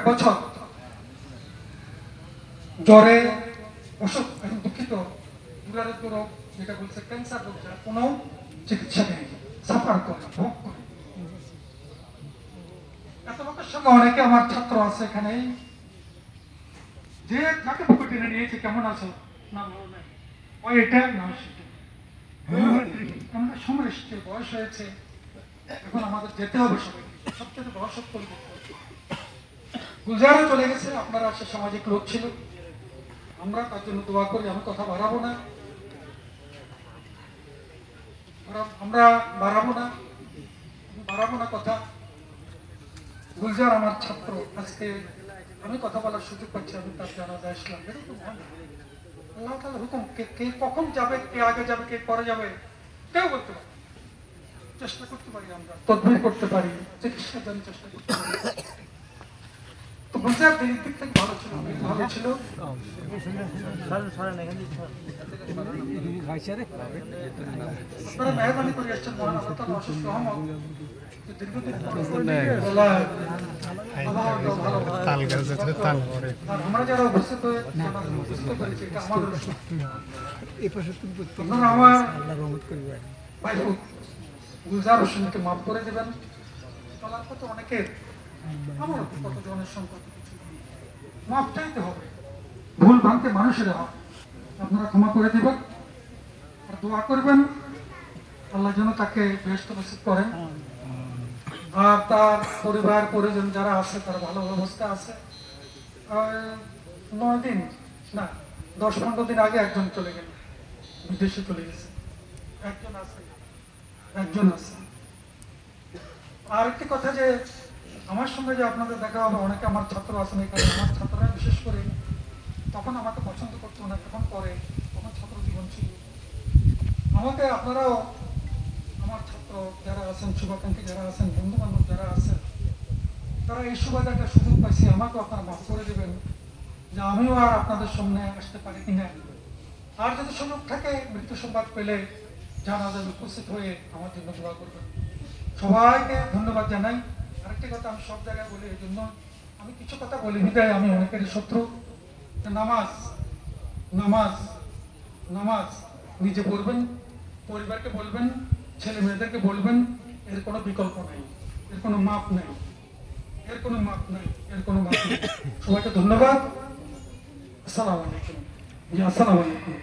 বছর জ্বরে অসুখ, দুঃখিত, দুরারোগ্য রোগ যেটা বলছে ক্যান্সার রোগ, যার কোনো চিকিৎসা নেই, সাফার করে, ভোগ করে। এত লোকের সঙ্গে অনেকে আমার ছাত্র আছে এখানে, যে যাকে বুকে টেনে নিয়েছে, কেমন আছো, না ভালো নাই, ওই এটা না সেটা। আমরা সময় এসছে, বয়স হয়েছে, এখন আমাদের যেতে হবে সবাই। সবচেয়ে বড় সত্য গুলজারও চলে গেছে, আপনারা সে সামাজিক লোক ছিল, আমরা তার জন্য দোয়া করি। আমি কথা বাড়াবো না, আমরা বাড়াবো না কথা। গুলজার আমার ছাত্র, আজকে আমি কথা বলার সুযোগ পাচ্ছি, আমি তার জানাজায় আসলাম। আল্লাহ তাআলার হুকুম, কে কখন যাবে, কে আগে যাবে, কে পরে যাবে, কেউ বলতে পারে। চেষ্টা করতে পারি, আমরা তদবির করতে পারি, চিকিৎসার জন্য চেষ্টা করতে পারি। তো গুলজার দিক থেকে ভালো ছিল, ভালো ছিল। আপনারা মেহরবানি করে এসছেন, মহান আল্লাহ তাআলা অশেষ রহমত। আমরা যারা উপস্থিত হয়েছি, গুলজার হোসেনকে মাফ করে দেবেন। চলার পথে অনেকের, আমার কতজনের সংকট, মাফ চাইতে হবে, ভুল ভাঙতে মানুষের হয়, আপনারা ক্ষমা করে দেবেন আর দোয়া করবেন আল্লাহ যেন তাকে বেহেশত নসিব করেন। আর তার পরিবার পরিজন যারা আছে তারা ভালো অবস্থা আছে। 9 দিন না 10-15 দিন আগে একজন চলে গেল, বিদেশে চলে গেছে, একজন আছে। আর একটি কথা, যে আমার সঙ্গে যে আপনাদের দেখা হবে, অনেকে আমার ছাত্র আছেন এখানে, আমার ছাত্ররা বিশেষ করে তখন আমাকে পছন্দ করতো না, তখন পরে, তখন ছাত্র জীবন ছিল। আমাকে আপনারাও, আমার ছাত্র যারা আছেন, শুভাকাঙ্ক্ষী যারা আছেন, বন্ধু বান্ধব যারা আছেন, তারা এই সুবাদে একটা সুযোগ পাইছি, আমাকেও আপনারা মাফ করে দেবেন যে আমিও আর আপনাদের সামনে আসতে পারি কিনা। আর যদি সুযোগ থাকে, মৃত্যু সংবাদ পেলে জানাজায় উপস্থিত হয়ে আমার জন্য দোয়া করবেন। সবাইকে ধন্যবাদ জানাই। আরেকটি কথা আমি সব জায়গায় বলি, এই জন্য আমি কিছু কথা বলি বিদায়, আমি অনেকেরই শত্রু। নামাজ নামাজ নামাজ নিজে পড়বেন, পরিবারকে বলবেন, ছেলে মেয়েদেরকে বলবেন, এর কোনো বিকল্প নাই, এর কোনো মাপ নাই, এর কোনো মাপ নাই। সবাইকে ধন্যবাদ। আসসালামু আলাইকুম। আসসালামু আলাইকুম।